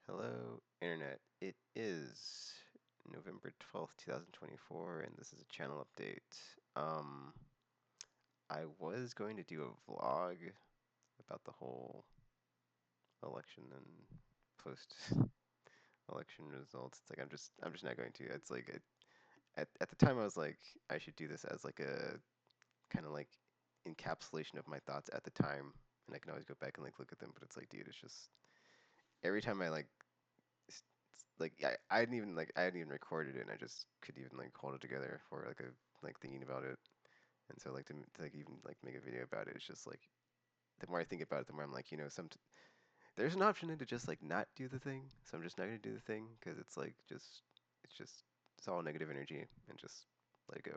Hello, Internet. It is November 12th, 2024, and this is a channel update. I was going to do a vlog about the whole election and post-election results. It's like I'm just not going to. It's like at the time I was like I should do this as like a kind of like encapsulation of my thoughts at the time, and I can always go back and like look at them. But it's like, dude, it's just every time I like I hadn't even recorded it, and I just could even like hold it together for like a like thinking about it. And so like to like even like make a video about it, it's just like the more I think about it, the more I'm like, there's an option to just like not do the thing. So I'm just not gonna do the thing because it's like just it's all negative energy and just let it go.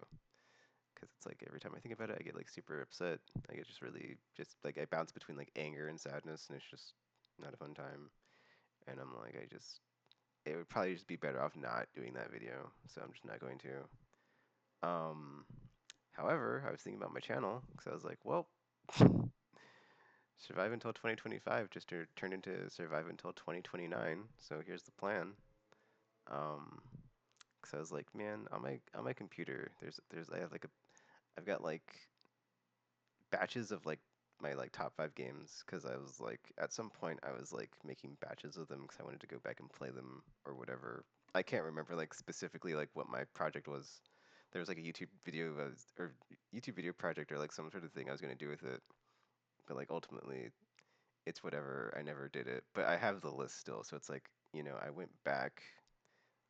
Because it's like every time I think about it, I get like super upset. I get just really just like I bounce between like anger and sadness, and it's just not a fun time. And I'm like, it would probably just be better off not doing that video, so I'm just not going to. Um, However, I was thinking about my channel because I was like, well, survive until 2025 just turned into survive until 2029. So here's the plan. Um, because I was like, man, on my computer, there's I've got like batches of like my like top 5 games because I was like at some point I was like making batches of them because I wanted to go back and play them or whatever. I can't remember like specifically like what my project was. There was like a YouTube video project or like some sort of thing I was gonna do with it, but like ultimately it's whatever. I never did it, but I have the list still. So it's like I went back,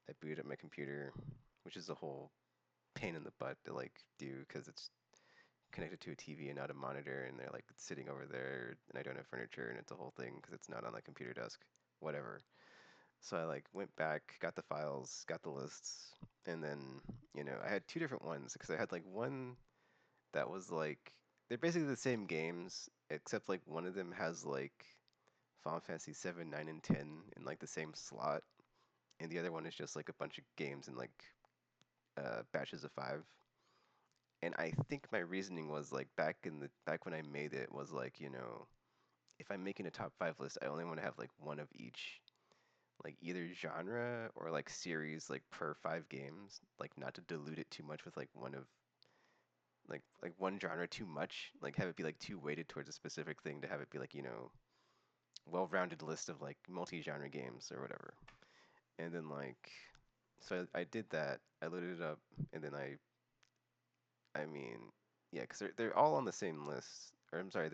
I booted up my computer, which is a whole pain in the butt to like do because it's connected to a TV and not a monitor, and they're like sitting over there, and I don't have furniture, and it's a whole thing because it's not on the computer desk, whatever. So I like went back, got the files, got the lists, and then I had two different ones because I had like one that was like they're basically the same games, except like one of them has like Final Fantasy 7, 9, and 10 in like the same slot, and the other one is just like a bunch of games in like batches of 5. And I think my reasoning was like back when I made it was like, if I'm making a top 5 list, I only want to have like one of each, like either genre or like series like per 5 games, like not to dilute it too much with like one of like one genre too much, like have it be like too weighted towards a specific thing to have it be like, well-rounded list of like multi-genre games or whatever. And then like so I did that. I loaded it up and then I mean, yeah, because they're all on the same list. Or I'm sorry,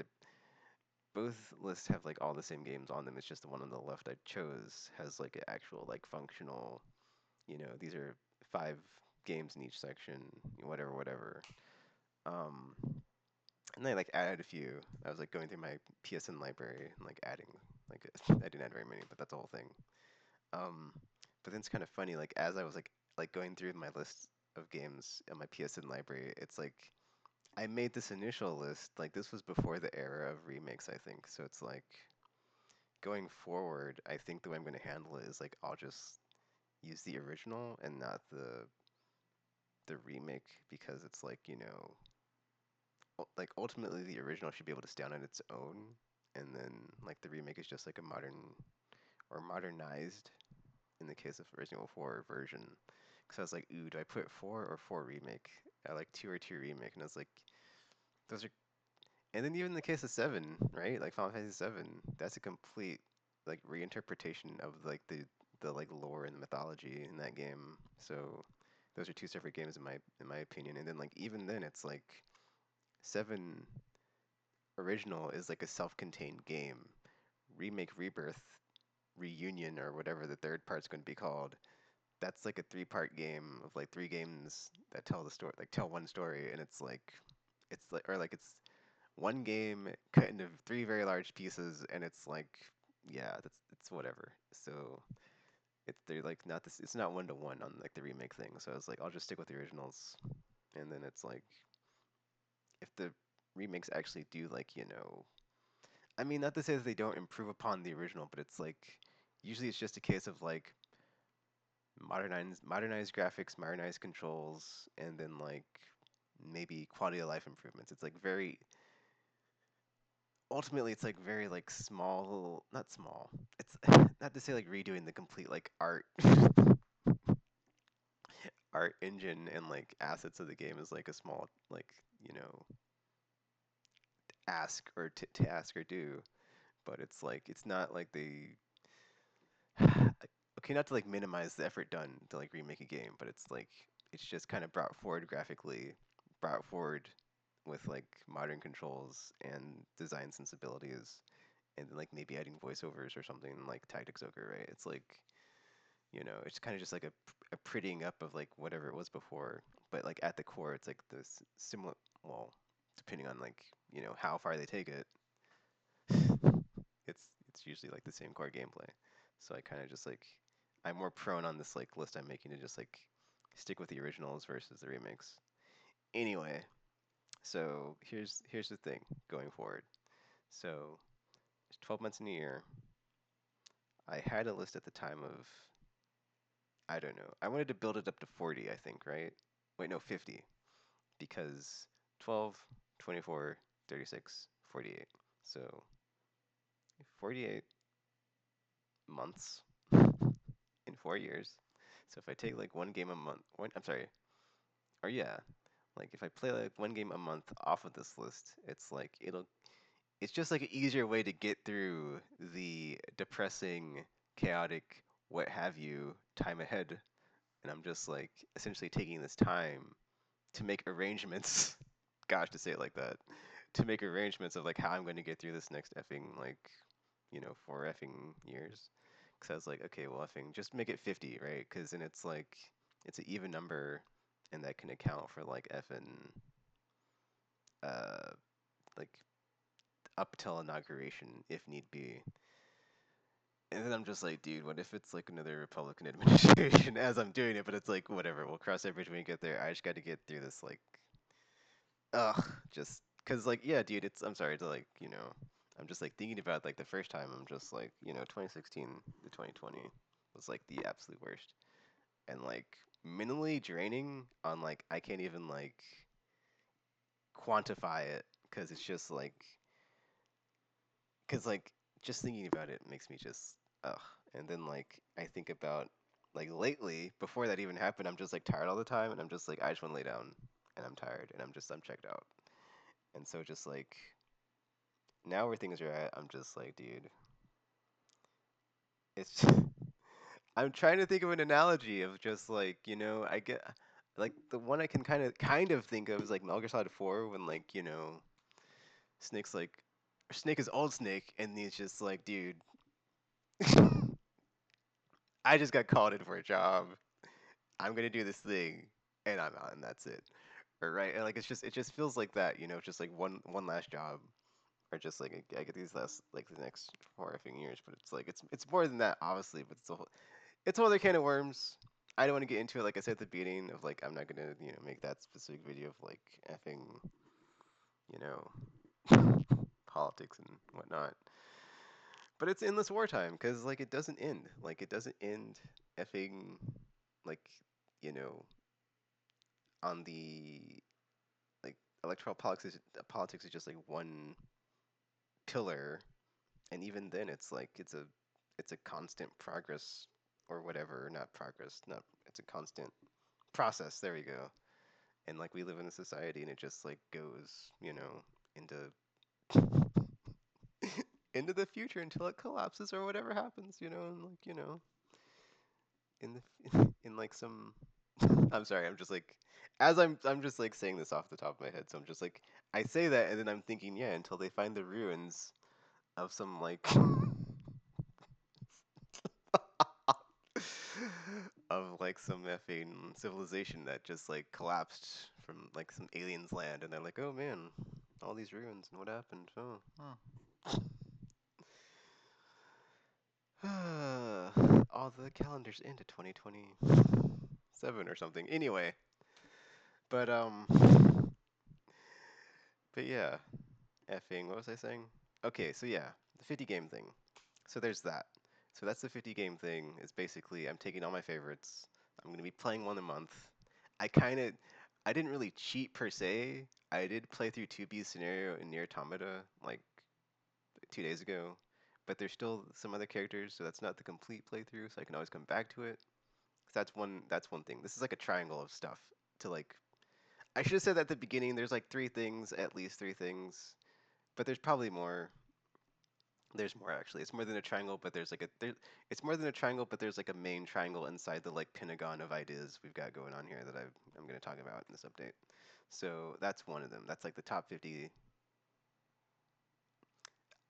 both lists have like all the same games on them. It's just the one on the left I chose has like an actual like functional. These are 5 games in each section, whatever, whatever. Um, and I like added a few. I was like going through my PSN library and like adding like I didn't add very many, but that's the whole thing. Um, but then it's kind of funny. Like as I was like going through my list of games in my PSN library, it's like I made this initial list, like this was before the era of remakes, I think. So it's like going forward, I think the way I'm going to handle it is like I'll just use the original and not the remake because it's like, like ultimately the original should be able to stand on its own, and then like the remake is just like a modern or modernized in the case of Resident Evil 4 version. Because I was like, ooh, do I put 4 or 4 remake? I like 2 or 2 remake, and I was like, those are. And then even in the case of 7, right? Like Final Fantasy 7, that's a complete like reinterpretation of like the like lore and the mythology in that game. So those are two separate games in my opinion. And then like even then it's like 7 original is like a self-contained game. Remake Rebirth Reunion or whatever the third part's going to be called. That's like a 3-part game of like 3 games that tell the story, like tell one story, and it's like or like it's one game cut into 3 very large pieces, and it's like, yeah, that's it's whatever. So they're like not this. It's not 1-to-1 on like the remake thing. So I was like, I'll just stick with the originals, and then it's like if the remakes actually do like I mean, not to say that they don't improve upon the original, but it's like usually it's just a case of like modernized graphics, modernized controls, and then like maybe quality of life improvements. It's like very ultimately it's like very like small, not small. it's not to say like redoing the complete like art art engine and like assets of the game is like a small like you know ask or to ask or do, but it's like it's not like they okay, not to like minimize the effort done to like remake a game, but it's like it's just kind of brought forward graphically, brought forward with like modern controls and design sensibilities, and then like maybe adding voiceovers or something like Tactics Ogre, right? It's like it's kind of just like a prettying up of like whatever it was before, but like at the core, it's like this similar. Well, depending on like how far they take it, it's usually like the same core gameplay. So I kind of just like I'm more prone on this like list I'm making to just like stick with the originals versus the remakes. Anyway, so here's the thing going forward. So 12 months in a year. I had a list at the time of I don't know. I wanted to build it up to 40, I think, right? Wait, no, 50 because 12, 24, 36, 48. So 48 months in 4 years. So if I take like one game a month, I'm sorry, or yeah, like if I play like one game a month off of this list, it's just like an easier way to get through the depressing, chaotic, what have you time ahead. And I'm just like essentially taking this time to make arrangements. Gosh, to say it like that, to make arrangements of like how I'm going to get through this next effing like 4 effing years. Because I was like, okay, well, effing just make it 50, right? Because then it's like it's an even number, and that can account for like effing uh like up till inauguration if need be. And then I'm just like, dude, what if it's like another Republican administration as I'm doing it? But it's like, whatever, we'll cross that bridge when we get there. I just got to get through this like ugh, just cause like yeah, dude, I'm sorry to like I'm just like thinking about like the first time I'm just like 2016 to 2020 was like the absolute worst and like minimally draining on like I can't even like quantify it because it's just like because like just thinking about it makes me just ugh and then like I think about like lately before that even happened I'm just like tired all the time and I'm just like I just want to lay down and I'm tired and I'm checked out and so just like now where things are at, I'm just like, dude, it's. I'm trying to think of an analogy of just like, I get like the one I can kind of think of is like Metal Gear Solid 4 when like, Snake's like Snake is old Snake and he's just like, dude, I just got called in for a job. I'm gonna do this thing and I'm out and that's it. Or right, and like it just feels like that, just like one last job or just like I get these last like the next 4 effing years, but it's like it's more than that obviously, but it's a whole other can of worms. I don't want to get into it like I said at the beginning of like I'm not gonna make that specific video of like effing you know politics and whatnot. But it's endless wartime because like it doesn't end. Like it doesn't end effing like you know on the like electoral politics is just like one pillar and even then it's a constant progress or whatever not progress not it's a constant process there we go and like we live in a society and it just like goes into into the future until it collapses or whatever happens and like in the in like some I'm sorry I'm just like as I'm just like saying this off the top of my head so I'm just like I say that and then I'm thinking yeah until they find the ruins of some like of like some effing civilization that just like collapsed from like some aliens land and they're like oh man all these ruins and what happened all the calendars into 2027 or something anyway but but yeah effing what was I saying okay so yeah the 50 game thing so there's that so that's the 50 game thing is basically I'm taking all my favorites I'm going to be playing one a month I didn't really cheat per se. I did play through 2B's scenario in Near Automata like 2 days ago, but there's still some other characters, so that's not the complete playthrough. So I can always come back to it. That's one thing. This is like a triangle of stuff to like. I should have said that at the beginning. There's like three things, at least three things, but there's probably more. There's more actually. It's more than a triangle, but there's like a there. It's more than a triangle, but there's like a main triangle inside the like pentagon of ideas we've got going on here that I'm going to talk about in this update. So that's one of them. That's like the top 50.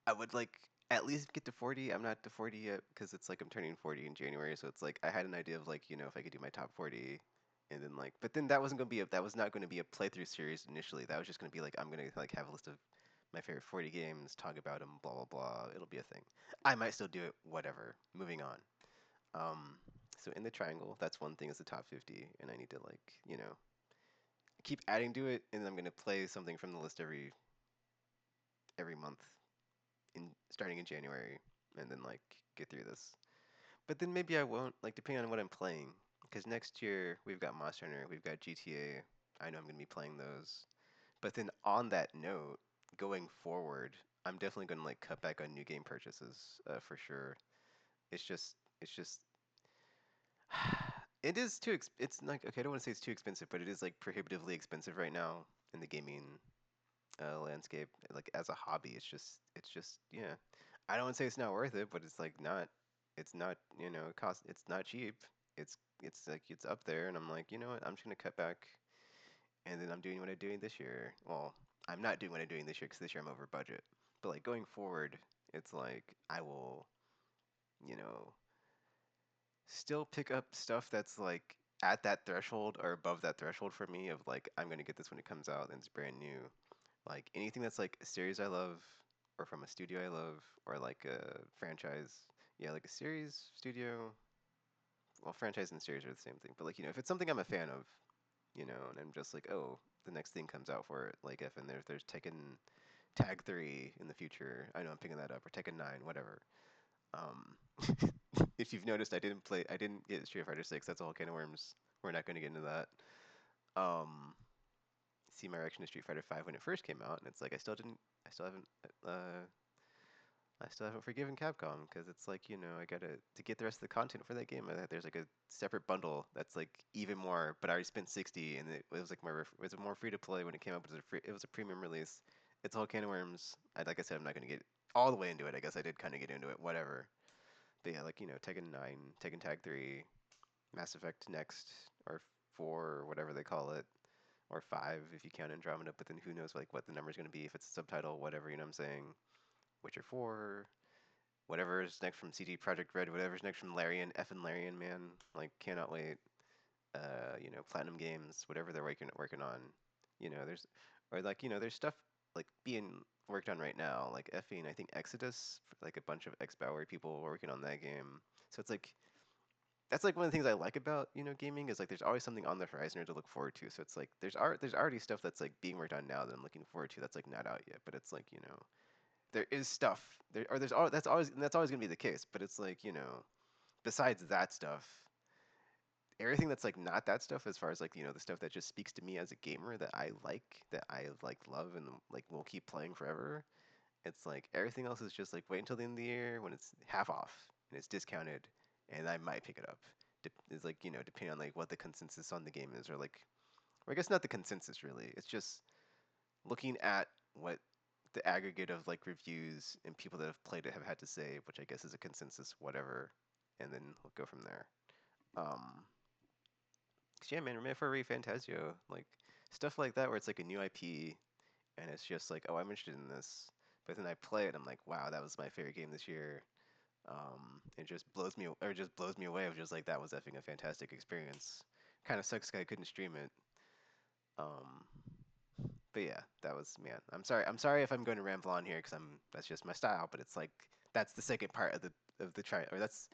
I would like at least get to 40. I'm not to 40 yet because it's like I'm turning 40 in January, so it's like I had an idea of like, if I could do my top 40 and then like but then that wasn't going to be a that was not going to be a playthrough series initially. That was just going to be like I'm going to like have a list of my favorite 40 games, talk about them, blah blah blah. It'll be a thing. I might still do it, whatever. Moving on. So in the triangle, that's one thing is the top 50 and I need to like, keep adding to it and then I'm going to play something from the list every month in starting in January and then like get through this. But then maybe I won't, like depending on what I'm playing. Because next year we've got Monster Hunter, we've got GTA. I know I'm gonna be playing those. But then on that note, going forward, I'm definitely gonna like cut back on new game purchases for sure. It's just it is it's like okay, I don't want to say it's too expensive, but it is like prohibitively expensive right now in the gaming landscape. Like as a hobby, it's just yeah. I don't say it's not worth it, but it's like not. It's not it cost. It's not cheap. It's like it's up there, and I'm like you know what? I'm just gonna cut back, and then I'm doing what I'm doing this year. Well, I'm not doing what I'm doing this year because this year I'm over budget. But like going forward, it's like I will you know still pick up stuff that's like at that threshold or above that threshold for me of like I'm gonna get this when it comes out and it's brand new. Like anything that's like a series I love, or from a studio I love, or like a franchise. Yeah, like a series, studio. Well, franchise and series are the same thing. But like if it's something I'm a fan of, and I'm just like, oh, the next thing comes out for it. Like if and there's Tekken Tag 3 in the future, I know I'm picking that up, or Tekken 9, whatever. Um, if you've noticed, I didn't get Street Fighter 6. That's a whole can of worms. We're not going to get into that. Um, See my reaction to Street Fighter 5 when it first came out, and it's like I still haven't, uh, I still haven't forgiven Capcom because it's like I gotta to get the rest of the content for that game. There's like a separate bundle that's like even more, but I already spent 60, and it was like it was more free to play when it came out, but it was a premium release. It's a whole can of worms. Like I said, I'm not gonna get all the way into it. I guess I did kind of get into it, whatever. But yeah, like Tekken 9, Tekken Tag 3, Mass Effect Next, or 4, or whatever they call it, or 5 if you count Andromeda, but then who knows like what the number's going to be if it's a subtitle, whatever, what I'm saying. Witcher 4, whatever's next from CD Projekt Red, whatever's next from Larian, effing Larian, man. Like cannot wait. Platinum Games, whatever they're working on. There's or like there's stuff like being worked on right now, like effing I think Exodus, like a bunch of ex-Bowery people working on that game. So it's like that's like one of the things I like about gaming is like there's always something on the horizon to look forward to. So it's like there's already stuff that's like being worked on now that I'm looking forward to that's like not out yet. But it's like there is stuff there or there's all that's always gonna be the case. But it's like besides that stuff, everything that's like not that stuff as far as like the stuff that just speaks to me as a gamer that I like love and like will keep playing forever. It's like everything else is just like wait until the end of the year when it's half off and it's discounted, and I might pick it up. It's like depending on like what the consensus on the game is, or like, or I guess not the consensus really. It's just looking at what the aggregate of like reviews and people that have played it have had to say, which I guess is a consensus, whatever, and then we'll go from there. 'Cause yeah, man, Remember for Ray Fantasio, like stuff like that, where it's like a new IP and it's just like, oh, I'm interested in this, but then I play it, I'm like, wow, that was my favorite game this year. It just blows me away of just like that was effing a fantastic experience. Kind of sucks 'cause I couldn't stream it. Um, but yeah, that was man. I'm sorry if I'm going to ramble on here because that's just my style. But it's like that's the second part of the tri or that's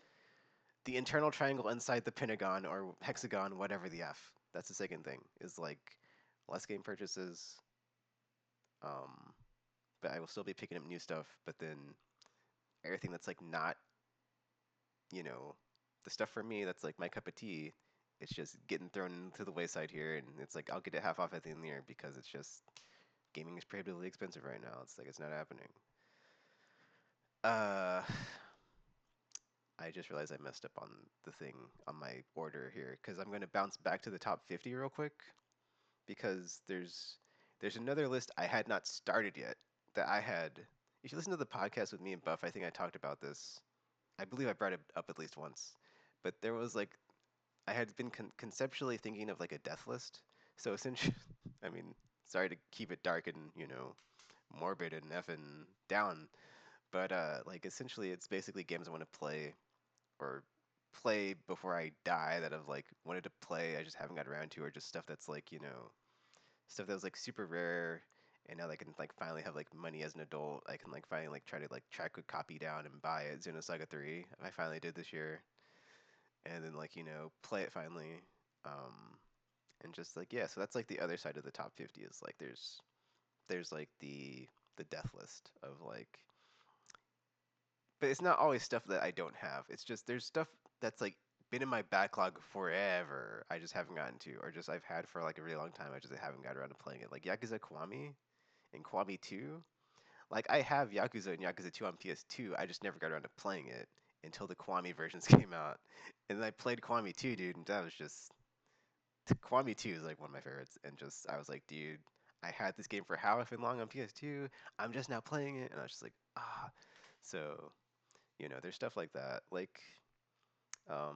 the internal triangle inside the pentagon or hexagon, whatever the f. That's the second thing is like less game purchases. Um, but I will still be picking up new stuff. But then everything that's like not you know, the stuff for me that's like my cup of tea, it's just getting thrown to the wayside here, and it's like I'll get it half off at the end of the year because it's just gaming is prohibitively expensive right now. It's like it's not happening. Uh, I just realized I messed up on the thing on my order here because I'm going to bounce back to the top 50 real quick because there's another list I had not started yet that I had. If you listen to the podcast with me and Buff, I think I talked about this. I believe I brought it up at least once. But there was like I had been conceptually thinking of like a death list. So essentially, I mean, sorry to keep it dark and morbid and effing down, but like essentially, it's basically games I want to play or play before I die that I've like wanted to play. I just haven't got around to, or just stuff that's like stuff that was like super rare. And now that I can like finally have like money as an adult, I can like finally like try to like track a copy down and buy it. Xenosaga 3, I finally did this year, and then like play it finally. Um, and just like yeah, so that's like the other side of the top 50 is like there's like the death list of like, but it's not always stuff that I don't have. It's just there's stuff that's like been in my backlog forever. I just haven't gotten to, or just I've had for like a really long time. I just haven't got around to playing it. Like Yakuza Kiwami and Kiwami 2. Like I have Yakuza and Yakuza 2 on PS2. I just never got around to playing it until the Kiwami versions came out. And then I played Kiwami 2, dude, and that was just Kiwami 2 is like one of my favorites. And just I was like, dude, I had this game for how effing long on PS2. I'm just now playing it, and I was just like, ah. So there's stuff like that. Like,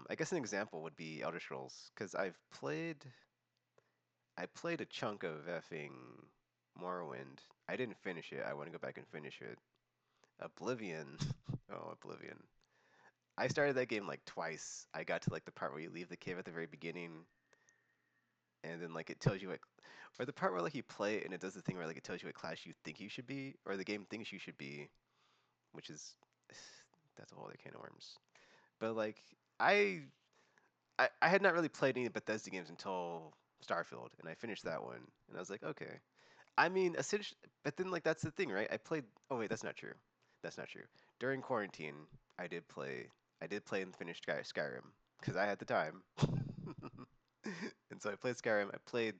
I guess an example would be Elder Scrolls, because I played a chunk of effing Morrowind. I didn't finish it. I want to go back and finish it. Oblivion. Oh, Oblivion. I started that game like twice. I got to like the part where you leave the cave at the very beginning, and then like it tells you what, or the part where like you play it and it does the thing where like it tells you what class you think you should be, or the game thinks you should be, which is that's a whole other can of worms. But like I I had not really played any Bethesda games until Starfield, and I finished that one, and I was like, okay. I mean, essentially, but then like that's the thing, right? I played. Oh wait, that's not true. That's not true. During quarantine, I did play. I did play and finish Skyrim because I had the time, and so I played Skyrim. I played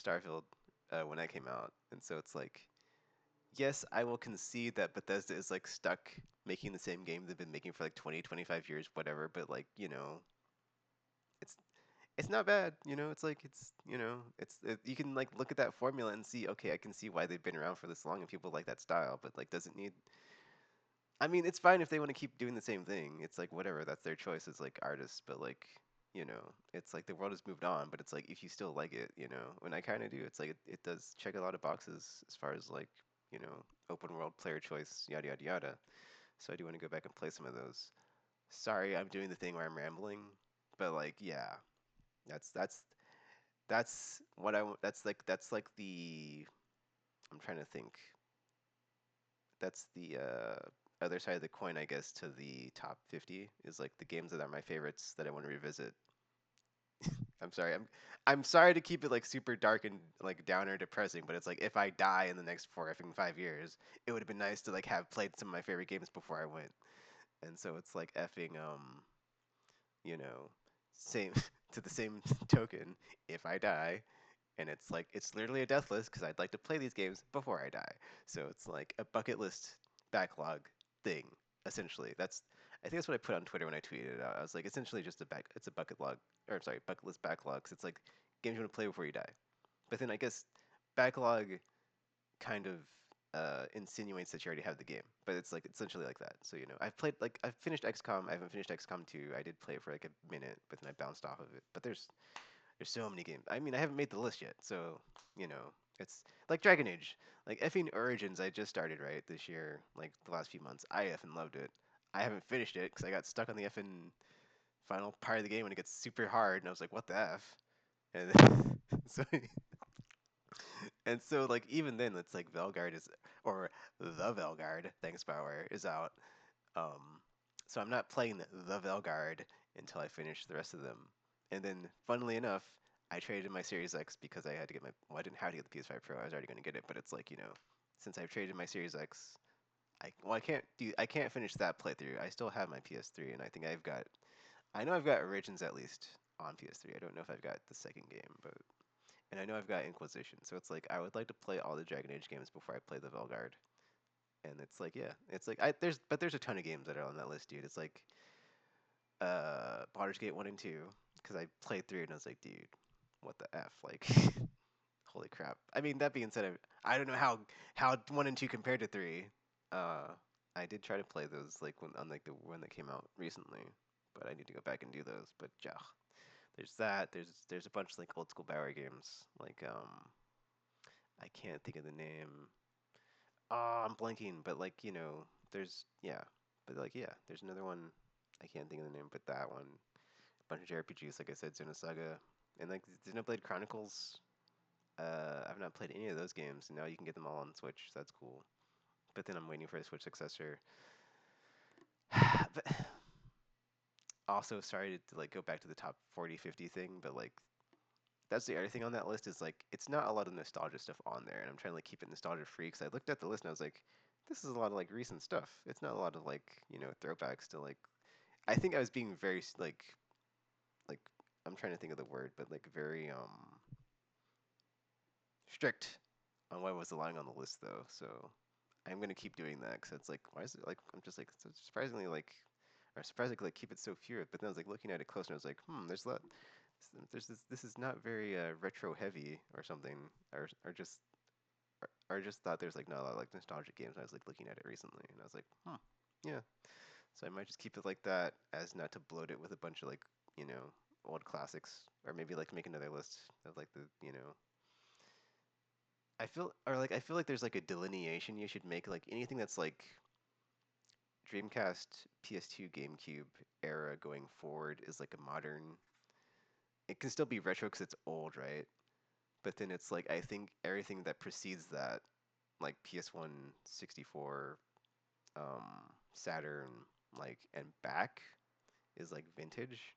Starfield when that came out, and so it's like, yes, I will concede that Bethesda is like stuck making the same game they've been making for like 20, 25 years, whatever. But like, it's it's not bad. It's like you can like look at that formula and see, okay, I can see why they've been around for this long and people like that style, but like doesn't need. I mean, it's fine if they want to keep doing the same thing. It's like whatever, that's their choice as like artists, but like it's like the world has moved on, but it's like if you still like it, when I kind of do, it's like it does check a lot of boxes as far as like open world player choice, yada yada yada. So I do want to go back and play some of those. Sorry, I'm doing the thing where I'm rambling, but like yeah, that's that's what I want. That's like the I'm trying to think. That's the other side of the coin, I guess, to the top 50 is like the games that are my favorites that I want to revisit. I'm sorry. I'm sorry to keep it like super dark and like downer depressing, but it's like if I die in the next 5 years, it would have been nice to like have played some of my favorite games before I went. And so it's like effing you know, same to the same token, if I die, and it's like it's literally a death list because I'd like to play these games before I die. So it's like a bucket list backlog thing, essentially. I think that's what I put on Twitter when I tweeted it out. I was like, essentially just it's a bucket log, or sorry, bucket list backlog. 'Cause it's like games you want to play before you die. But then I guess backlog kind of insinuates that you already have the game, but it's like essentially like that. So I've finished XCOM. I haven't finished XCOM 2. I did play it for like a minute, but then I bounced off of it. But there's so many games. I mean, I haven't made the list yet, so you know, it's like Dragon Age, like effing Origins. I just started right this year, like the last few months. I effing loved it. I haven't finished it because I got stuck on the effing final part of the game when it gets super hard, and I was like, what the f? And so like even then, it's like Velgard is or the Velgard, thanks Bauer, is out. Um, so I'm not playing the Velgard until I finish the rest of them. And then, funnily enough, I traded in my Series X because I had to get my. Well, I didn't have to get the PS5 Pro. I was already going to get it, but it's like since I've traded my Series X, I can't finish that playthrough. I still have my PS3, and I think I know I've got Origins at least on PS3. I don't know if I've got the second game, but and I know I've got Inquisition. So it's like I would like to play all the Dragon Age games before I play the Velgard. And it's like, yeah, it's like there's a ton of games that are on that list, dude. It's like Baldur's Gate 1 and 2 because I played through it and I was like, dude, what the f? Like, holy crap. I mean, that being said, I don't know how 1 and 2 compared to 3. Uh, I did try to play those like when on like the one that came out recently, but I need to go back and do those. But yeah, there's that. There's a bunch of like old school Bioware games. Like I can't think of the name. I'm blanking, but like there's yeah, but like yeah, there's another one. I can't think of the name, but that one. A bunch of JRPGs, like I said, Xenosaga, and like Xenoblade Chronicles. I've not played any of those games, and now you can get them all on Switch. So that's cool. But then I'm waiting for a Switch successor. But also, sorry to like go back to the top 40, 50 thing, but like that's the other thing on that list is like it's not a lot of nostalgia stuff on there, and I'm trying to like keep it nostalgia free because I looked at the list and I was like, this is a lot of like recent stuff. It's not a lot of like throwbacks to like. I think I was being very like I'm trying to think of the word, but like very strict on what was allowing on the list though. So I'm gonna keep doing that because it's like why is it like I'm just like so surprisingly like or surprisingly like keep it so few. But then I was like looking at it closer and I was like there's a lot there's this is not very retro heavy or something or just or just thought there's like not a lot of like nostalgic games. And I was like looking at it recently and I was like yeah. So I might just keep it like that as not to bloat it with a bunch of like old classics or maybe like make another list of like the I feel like there's like a delineation you should make like anything that's like Dreamcast, PS2, GameCube era going forward is like a modern. It can still be retro because it's old, right? But then it's like I think everything that precedes that, like PS1, 64, Saturn, like and back, is like vintage.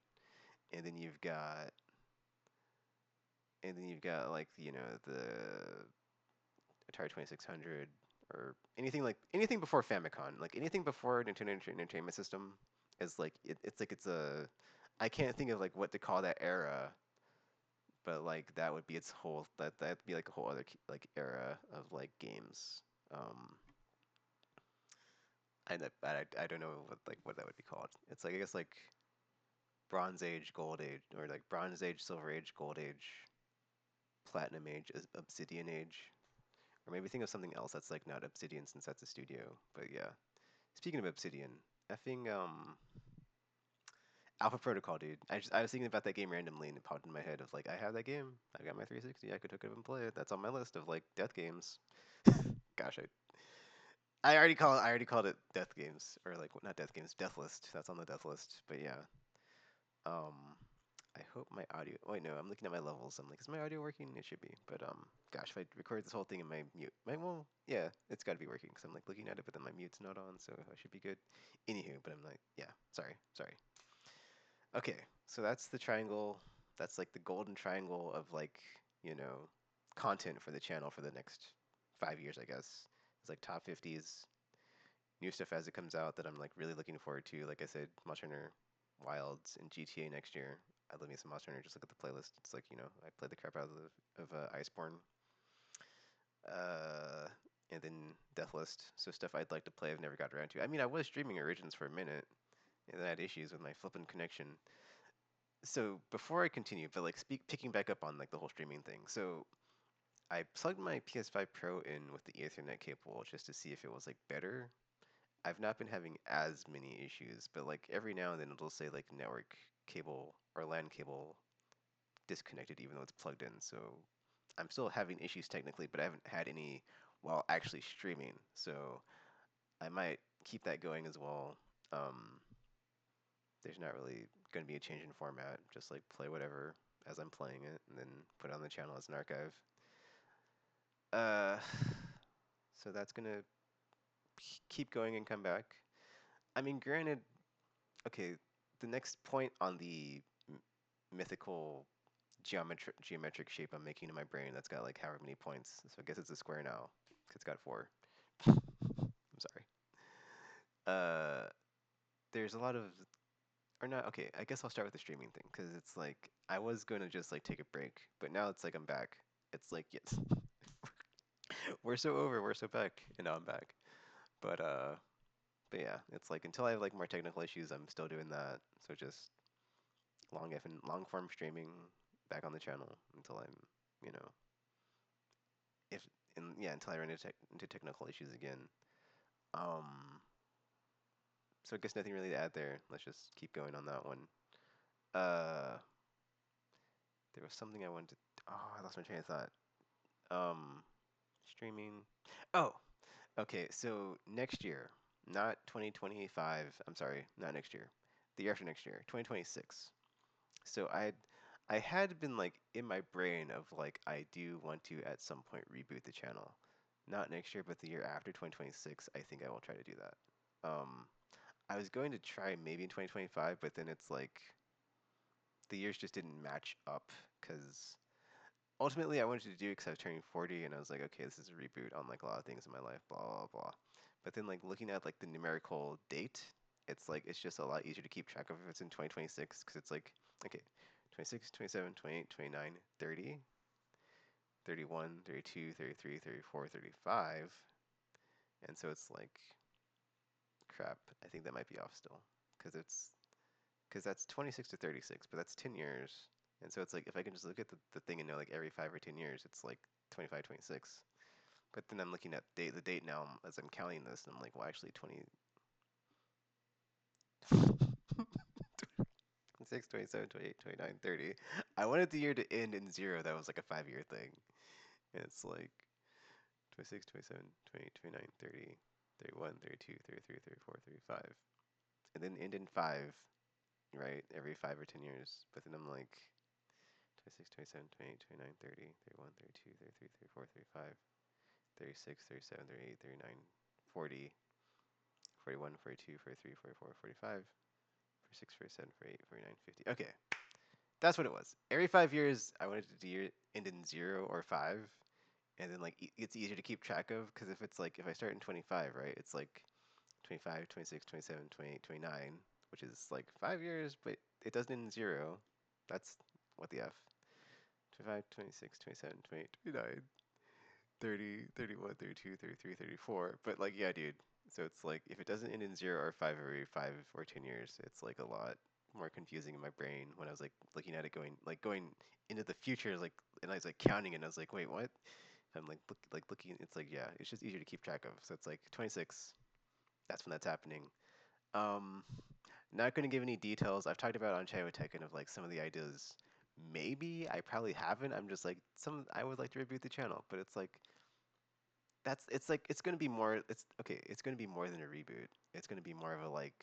And then you've got like the Atari 2600 or anything before Famicom, like anything before Nintendo Entertainment System is like it's like it's a I can't think of like what to call that era, but like that would be its whole that'd be like a whole other like era of like games. Um, I don't know what that would be called. It's like I guess like Bronze Age, Gold Age, or like Bronze Age, Silver Age, Gold Age, Platinum Age, Obsidian Age, or maybe think of something else that's like not Obsidian since that's a studio. But yeah. Speaking of Obsidian, effing Alpha Protocol, dude. I was thinking about that game randomly and it popped in my head of like I have that game. I got my 360. I could hook it up and play it. That's on my list of like death games. Gosh, I already called it death games or like not death games, death list. That's on the death list. But yeah. Um I hope my audio. Wait, no, I'm looking at my levels. I'm like, is my audio working? It should be. But gosh, if I record this whole thing in my mute, well, yeah, it's got to be working because I'm like looking at it, but then my mute's not on, so I should be good. Anywho, but I'm like, yeah, sorry. Okay, so that's the triangle. That's like the golden triangle of like you know content for the channel for the next 5 years, I guess. It's like top 50s, new stuff as it comes out that I'm like really looking forward to. Like I said, Monster Hunter Wilds and GTA next year. I love me some Monster Hunter. Just look at the playlist. It's like I played the crap out of Iceborne, uh, and then Deathlist. So stuff I'd like to play I've never got around to. I mean, I was streaming Origins for a minute, and then I had issues with my flipping connection. So before I continue, but like picking back up on like the whole streaming thing. So I plugged my PS5 Pro in with the Ethernet cable just to see if it was like better. I've not been having as many issues, but like every now and then it'll say like network cable or LAN cable disconnected even though it's plugged in. So I'm still having issues technically, but I haven't had any while actually streaming. So I might keep that going as well. Um, there's not really going to be a change in format. Just like play whatever as I'm playing it, and then put it on the channel as an archive. Uh, so that's gonna keep going and come back. I mean, granted, okay, the next point on the mythical geometric shape I'm making in my brain that's got like however many points. So I guess it's a square now. 'Cause it's got four. I'm sorry. Uh, there's a lot of or not. Okay, I guess I'll start with the streaming thing because it's like I was going to just like take a break, but now it's like I'm back. It's like yes, we're so over, we're so back, and now I'm back. But uh, but yeah, it's like until I have like more technical issues, I'm still doing that. So just long form streaming back on the channel until I'm, you know, if and yeah, until I run into technical issues again. Um, so I guess nothing really to add there. Let's just keep going on that one. Uh, there was something I wanted to. Oh, I lost my train of thought. Um, Streaming. Oh, okay. So next year, not 2025. I'm sorry, not next year. The year after next year, 2026. So I had been like in my brain of like I do want to at some point reboot the channel. Not next year, but the year after 2026, I think I will try to do that. I was going to try maybe in 2025, but then it's like the years just didn't match up because ultimately I wanted to do it because I was turning 40 and I was like, okay, this is a reboot on like a lot of things in my life, blah blah blah. But then like looking at like the numerical date, it's like it's just a lot easier to keep track of if it's in 2026 because it's like okay, 26, 27, 28, 29, 30, 31, 32, 33, 34, 35. And so it's like crap. I think that might be off still because that's 26 to 36, but that's 10 years. And so it's like if I can just look at the thing and know like every 5 or 10 years, it's like 25, 26. But then I'm looking at the date now as I'm counting this, and I'm like, well, actually 26, 27, 28, 29, 30. I wanted the year to end in zero. That was like a 5 year thing. And it's like 26, 27, 28, 29, 30, 31, 32, 33, 34, 35. And then end in five, right? Every 5 or 10 years. But then I'm like 26, 27, 28, 29, 30, 31, 32, 33, 34, 35, 36, 37, 38, 39, 40, 41, 42, 43, 44, 45, 46, 47, 48, 49, 50. Okay, that's what it was. Every 5 years, I wanted to end in zero or five, and then like it's easier to keep track of because if it's like if I start in 25, right, it's like 25, 26, 27, 28, 29, which is like 5 years, but it doesn't end in zero. That's what the F. 25, 26, 27, 28, 29, 30, 31, 32, 33, 34. But like, yeah, dude. So it's like if it doesn't end in zero or five every 5 or 10 years, it's like a lot more confusing in my brain when I was like looking at it going into the future, like, and I was like counting and I was like, wait, what? I'm like looking. It's like yeah, it's just easier to keep track of. So it's like 26. That's when that's happening. Um, Not going to give any details. I've talked about on Tekken of like some of the ideas. Maybe I probably haven't. I'm just like some. I would like to reboot the channel, but it's like that's it's like it's gonna be more. It's okay. It's gonna be more than a reboot. It's gonna be more of a like.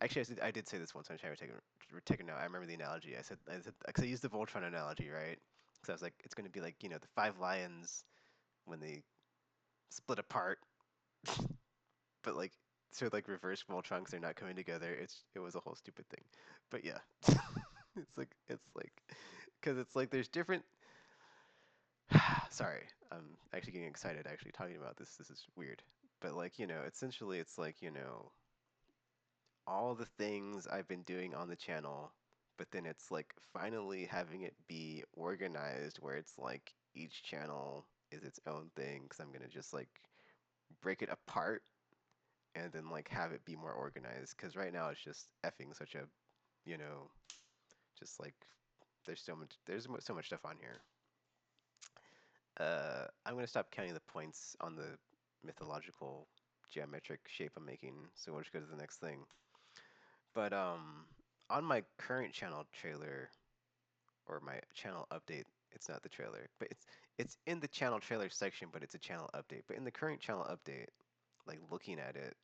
Actually, I did say this once on Tekken now. I remember the analogy. I said because I used the Voltron analogy, right? So I was like, it's gonna be like the five lions when they split apart, but like so like reverse Voltrons, they're not coming together. It was a whole stupid thing, but yeah, it's like because it's like there's different. Sorry, I'm actually getting excited actually talking about this. This is weird, but like essentially it's like all the things I've been doing on the channel, but then it's like finally having it be organized where it's like each channel is its own thing because I'm gonna just like break it apart and then like have it be more organized because right now it's just effing such a you know just like there's so much stuff on here. I'm gonna stop counting the points on the mythological geometric shape I'm making, so we'll just go to the next thing. But on my current channel trailer or my channel update, it's not the trailer, but it's in the channel trailer section, but it's a channel update. But in the current channel update, like looking at it,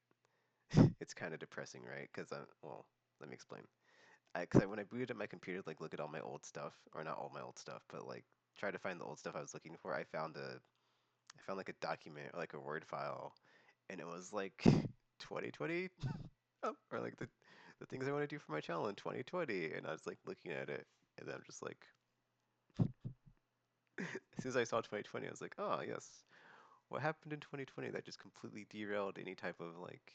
it's kind of depressing, right? Because well, let me explain. When I booted up my computer, like look at all my old stuff, or not all my old stuff, but like try to find the old stuff I was looking for. I found like a document or like a Word file, and it was like 2020, or like the things I want to do for my channel in 2020, and I was like looking at it, and then I'm just like, as soon as I saw 2020, I was like, oh yes, what happened in 2020 that just completely derailed any type of like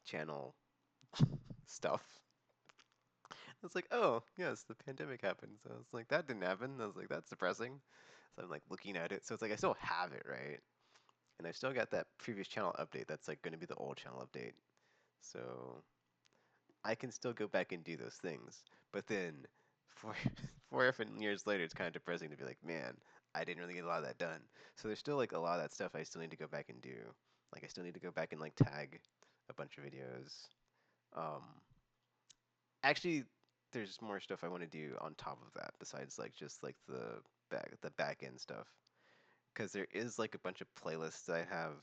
channel stuff? I was like, oh, yes, the pandemic happened. So I was like, that didn't happen. I was like, that's depressing. So I'm like looking at it. So it's like I still have it, right? and I still got that previous channel update. That's like going to be the old channel update. So I can still go back and do those things. But then, four, 4 years later, it's kind of depressing to be like, man, I didn't really get a lot of that done. So there's still like a lot of that stuff I still need to go back and do. Like I still need to go back and like tag a bunch of videos. Um, Actually, there's more stuff I want to do on top of that besides like just like the back end stuff. Because there is like a bunch of playlists I have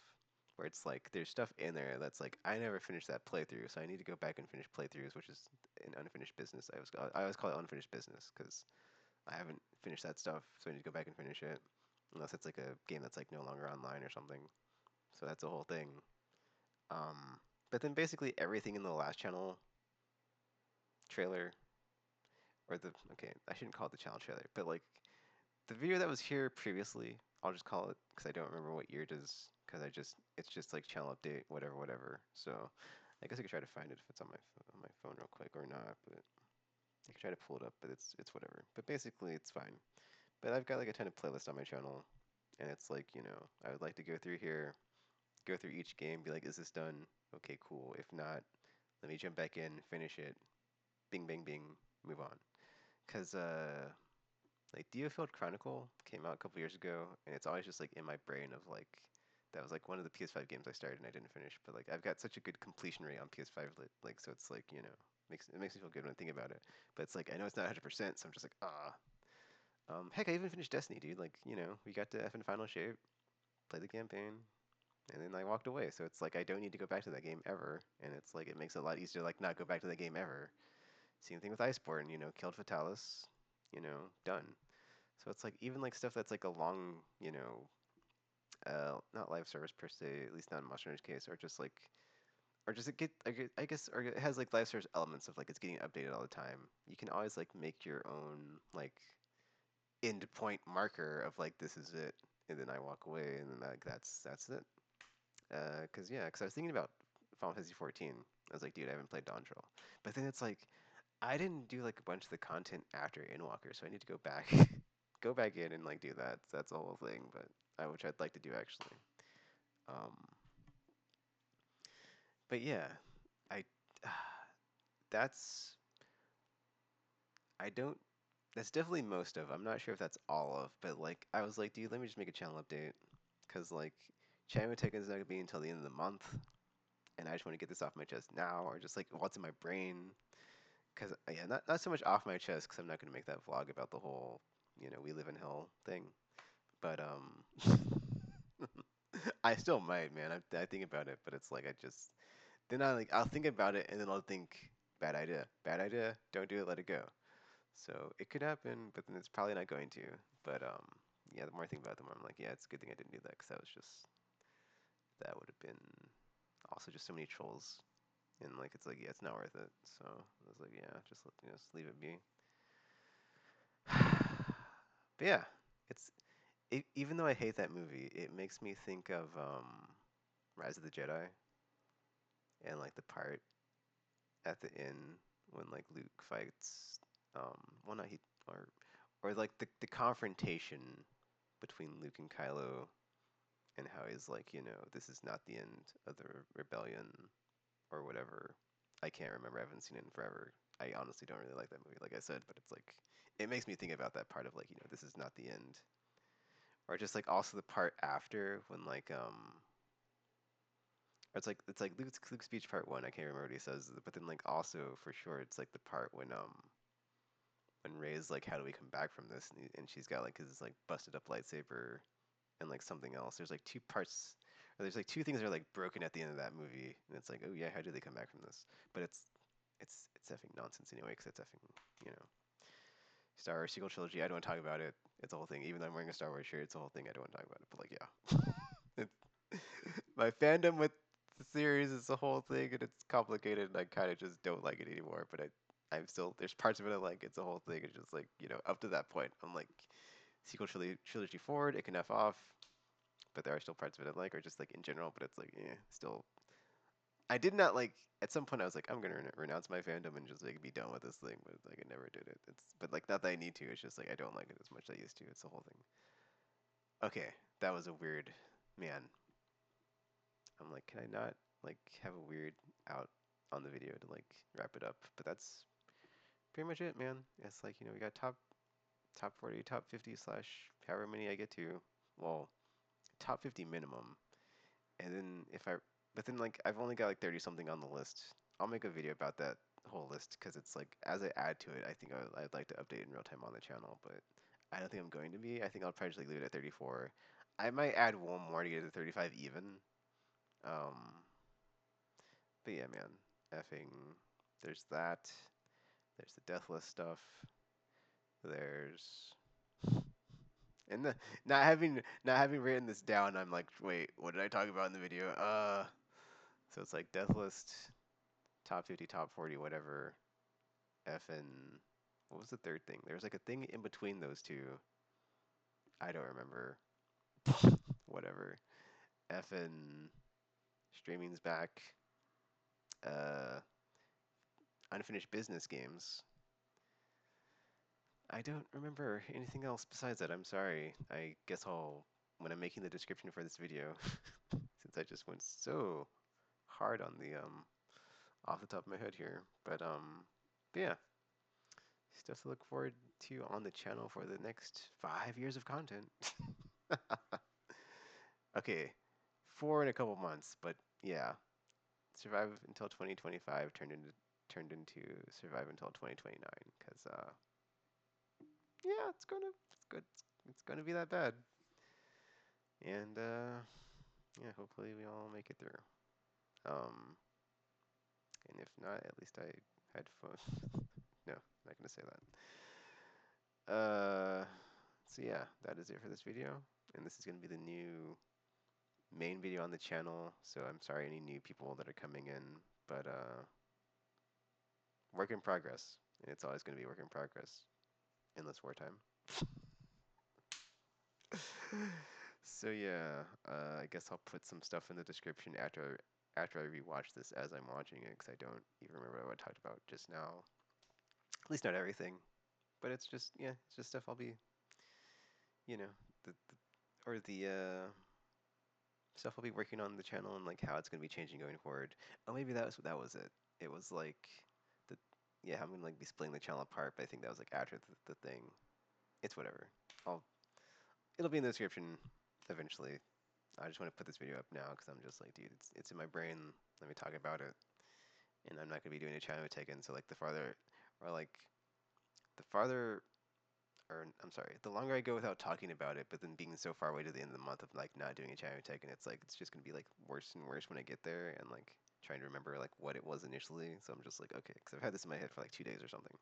where it's like there's stuff in there that's like I never finished that playthrough, so I need to go back and finish playthroughs, which is an unfinished business. I always call it unfinished business because I haven't finished that stuff, so I need to go back and finish it, unless it's like a game that's like no longer online or something. So that's the whole thing. Um, but then basically everything in the last channel trailer or the okay, I shouldn't call it the channel trailer, but like the video that was here previously, I'll just call it because I don't remember what year it is because it's just like channel update whatever whatever. So I guess I could try to find it if it's on my phone real quick or not, but I could try to pull it up, but it's whatever. But basically it's fine. But I've got like a ton of playlists on my channel, and it's like I would like to go through here, go through each game, be like, is this done? Okay, cool. If not, let me jump back in, finish it, bing bing bing, move on. Cause like Diofield Chronicle came out a couple years ago, and it's always just like in my brain of like that was like one of the PS5 games I started and I didn't finish. But like I've got such a good completion rate on PS5, like so it's like makes me feel good when I think about it. But it's like I know it's not 100%, so I'm just like ah. Heck, I even finished Destiny, dude. Like we got to F in final shape, played the campaign, and then I walked away. So it's like I don't need to go back to that game ever, and it's like it makes it a lot easier to like not go back to that game ever. Same thing with Iceborne, killed Fatalis, done. So it's like even like stuff that's like a long, not live service per se, at least not in Monster Hunter's case, or just it get, I guess, or it has like live service elements of like it's getting updated all the time. You can always like make your own like end point marker of like this is it, and then I walk away, and then like that's it. Cause I was thinking about Final Fantasy 14. I was like, dude, I haven't played Dawn Trail, but then it's like I didn't do like a bunch of the content after Endwalker, so I need to go back, go back in and like do that. So that's the whole thing, but which I'd like to do actually. Um, but yeah, I that's I don't. That's definitely most of. I'm not sure if that's all of, but like I was like, dude, let me just make a channel update, cause like China Tech is not gonna be until the end of the month, and I just want to get this off my chest now, or just like what's in my brain. Cause yeah, not so much off my chest, cause I'm not gonna make that vlog about the whole, we live in hell thing. But I still might, man. I think about it, but it's like I just then I'll think about it and then I'll think bad idea, don't do it, let it go. So it could happen, but then it's probably not going to. But yeah, the more I think about it, the more I'm like, yeah, it's a good thing I didn't do that because that would have been also just so many trolls and like it's like yeah, it's not worth it. So I was like, yeah, just leave it be. But yeah, even though I hate that movie, it makes me think of Rise of the Jedi and like the part at the end when like Luke fights well not he or like the confrontation between Luke and Kylo and how he's like, this is not the end of the rebellion or whatever. I can't remember. I haven't seen it in forever. I honestly don't really like that movie, like I said, but it's like it makes me think about that part of like, this is not the end. Or just like also the part after when like or it's like Luke's speech part one. I can't remember what he says, but then like also for sure it's like the part when Rey's like, how do we come back from this? And she's got like his like busted up lightsaber and like something else. There's like two parts, or there's like two things that are like broken at the end of that movie, and it's like, oh yeah, how do they come back from this? But it's effing nonsense anyway, because it's effing you know Star Wars sequel trilogy. I don't want to talk about it. It's a whole thing. Even though I'm wearing a Star Wars shirt, it's a whole thing. I don't want to talk about it. But like, yeah, my fandom with the series is a whole thing, and it's complicated. And I kind of just don't like it anymore. But I'm still there's parts of it I like. It's a whole thing. It's just like up to that point, I'm like sequel trilogy forward. It can f off, but there are still parts of it I like, or just like in general. But it's like, yeah, still. I did not like. At some point, I was like, I'm gonna renounce my fandom and just like be done with this thing. But like, I never did it. But like, not that I need to. It's just like I don't like it as much as I used to. It's the whole thing. Okay, that was a weird, man. I'm like, can I not like have a weird out on the video to like wrap it up? But that's pretty much it, man. It's like, we got top 40, top 50 slash however many I get to. Well, top 50 minimum. And then but then like I've only got like 30 something on the list. I'll make a video about that whole list because it's like as I add to it, I think I'd like to update in real time on the channel, but I don't think I'm going to be. I think I'll probably just like leave it at 34. I might add one more to get to 35 even. Um, but yeah, man, effing. There's that. There's the deathless stuff. There's and the not having written this down. I'm like, wait, what did I talk about in the video? So it's like deathless, top 50, top 40, whatever. Effing. What was the third thing? There was like a thing in between those two. I don't remember. Whatever. Effing. Streaming's back. Uh, unfinished business games. I don't remember anything else besides that. I'm sorry. I guess when I'm making the description for this video, since I just went so hard on the off the top of my head here. But yeah, stuff to look forward to on the channel for the next 5 years of content. Okay, 4 in a couple months, but yeah, survive until 2025 turned into survive until 2029 because yeah, it's good it's gonna be that bad, and yeah, hopefully we all make it through. Um, and if not, at least I had fun. No, not gonna say that. So yeah, that is it for this video, and this is gonna be the new main video on the channel. So I'm sorry any new people that are coming in, but work in progress, and it's always gonna be work in progress in this wartime. So yeah, I guess I'll put some stuff in the description after I rewatch this as I'm watching it, because I don't even remember what I talked about just now. At least not everything, but it's just stuff I'll be, you know, the or the stuff I'll be working on the channel and like how it's gonna be changing going forward. Oh, maybe that was it. It was like the yeah, I'm gonna like be splitting the channel apart, but I think that was like after the thing. It's whatever. I'll It'll be in the description eventually. I just want to put this video up now because I'm just like, dude, it's in my brain. Let me talk about it, and I'm not gonna be doing a channel taken. So like or like the farther, or I'm sorry, the longer I go without talking about it, but then being so far away to the end of the month of like not doing a channel taken, it's like it's just gonna be like worse and worse when I get there, and like trying to remember like what it was initially. So I'm just like, okay, because I've had this in my head for like 2 days or something.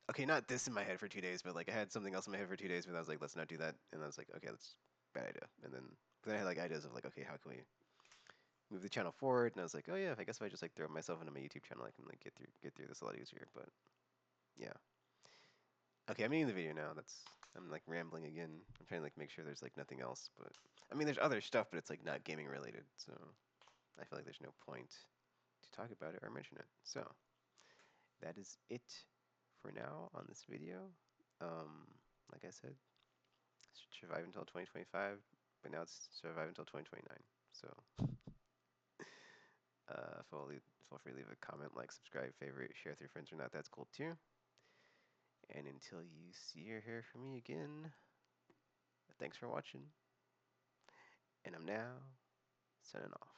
Okay, not this in my head for 2 days, but like I had something else in my head for 2 days, but I was like, let's not do that, and I was like, okay, that's a bad idea. And then I had like ideas of like, okay, how can we move the channel forward? And I was like, oh yeah, I guess if I just like throw myself into my YouTube channel, I can like get through this a lot easier. But yeah, okay, I'm ending the video now. I'm like rambling again. I'm trying to like make sure there's like nothing else, but I mean there's other stuff, but it's like not gaming related, so I feel like there's no point to talk about it or mention it. So that is it for now on this video. Like I said, survive until 2025, but now it's survive until 2029. So feel free to leave a comment, like, subscribe, favorite, share with your friends or not. That's cool too. And until you see or hear from me again, thanks for watching. And I'm now signing off.